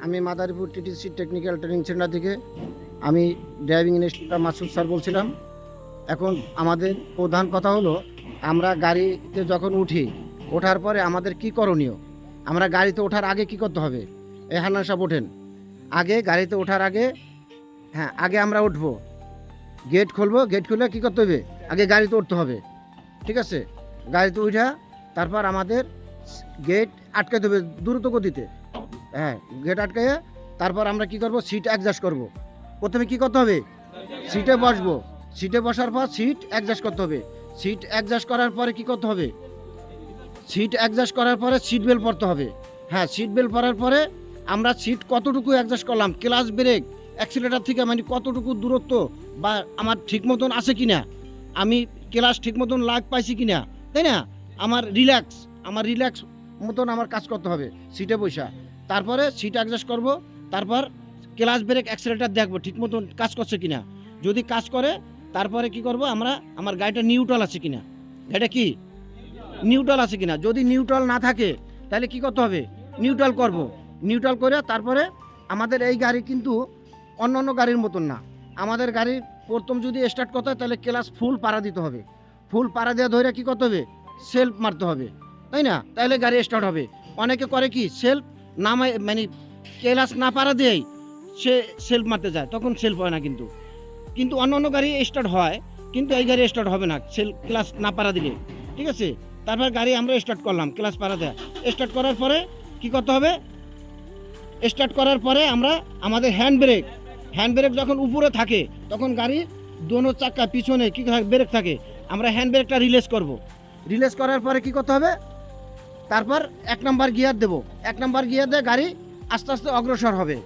আমি Madaripur TTC technical training centre থেকে আমি ড্রাইভিং ইনস্ট্রাক্টর মাসুদ স্যার বলছিলাম। এখন আমাদের প্রধান কথা হলো, আমরা গাড়িতে যখন উঠি, ওঠার পরে আমাদের কি করণীয়? আমরা গাড়িতে ওঠার আগে কি করতে হবে? এই হান্নান সাহেব ওঠেন। আগে গাড়িতে ওঠার আগে, হ্যাঁ, আগে আমরা উঠবো, গেট খুলবো, গেট খুলে কী করতে হবে? আগে গাড়িতে উঠতে হবে, ঠিক আছে? গাড়িতে উঠা তারপর আমাদের গেট আটকাতে হবে দ্রুত গতিতে। হ্যাঁ, গেট আটকাইয়ে তারপর আমরা কি করব? সিট অ্যাডজাস্ট করব। প্রথমে কি করতে হবে? সিটে বসবো। সিটে বসার পর সিট অ্যাডজাস্ট করতে হবে। সিট অ্যাডজাস্ট করার পরে কি করতে হবে? সিট অ্যাডজাস্ট করার পরে সিট বেল্ট পরতে হবে। হ্যাঁ, সিট বেল্ট পরার পরে আমরা সিট কতটুকু অ্যাডজাস্ট করলাম, ক্লাচ ব্রেক অ্যাক্সিলেটার থেকে মানে কতটুকু দূরত্ব বা আমার ঠিক মতন আছে কি না, আমি ক্লাচ ঠিক মতন লাগ পাইছি কি না, তাই না? আমার রিল্যাক্স মতন আমার কাজ করতে হবে সিটে বসা। তারপরে সিট অ্যাডজাস্ট করব, তারপর ক্লাচ ব্রেক অ্যাক্সিলেটার দেখবো ঠিক মতন কাজ করছে কিনা। যদি কাজ করে তারপরে কি করব? আমরা আমার গাড়িটা নিউট্রাল আছে কিনা, গাড়িটা কি নিউট্রাল আছে কিনা। যদি নিউট্রাল না থাকে তাহলে কি করতে হবে? নিউট্রাল করব। নিউট্রাল করে তারপরে আমাদের এই গাড়ি কিন্তু অন্য অন্য গাড়ির মতন না। আমাদের গাড়ির প্রথম যদি স্টার্ট করতে হয় তাহলে ক্লাচ ফুল পাড়া দিতে হবে। ফুল পাড়া দেওয়া ধরে কি করতে হবে? সেলফ মারতে হবে, তাই না? তাহলে গাড়ি স্টার্ট হবে। অনেকে করে কি, সেলফ নামায় মানে ক্লাচ না পাড়া দিয়েই সে সেলফ মারতে যায়, তখন সেলফ হয় না। কিন্তু কিন্তু অন্য অন্য গাড়ি স্টার্ট হয়, কিন্তু এই গাড়ি স্টার্ট হবে না ক্লাচ না পাড়া দিলে, ঠিক আছে? তারপর গাড়ি আমরা স্টার্ট করলাম ক্লাচ পাড়া দেয়া। স্টার্ট করার পরে কি করতে হবে? স্টার্ট করার পরে আমরা আমাদের হ্যান্ড ব্রেক যখন উপরে থাকে তখন গাড়ি দোনো চাকা পিছনে কি ব্রেক থাকে, আমরা হ্যান্ড ব্রেকটা রিলিজ করব। রিলিজ করার পরে কি করতে হবে? তারপর 1 নাম্বার গিয়ার দেব। 1 নাম্বার গিয়ার দিয়ে গাড়ি আস্তে আস্তে অগ্রসর হবে।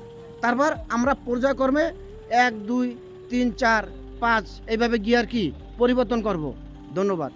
তারপর আমরা পর্যায়ক্রমে 1 2 3 4 5 এইভাবে গিয়ার কি পরিবর্তন করব। ধন্যবাদ।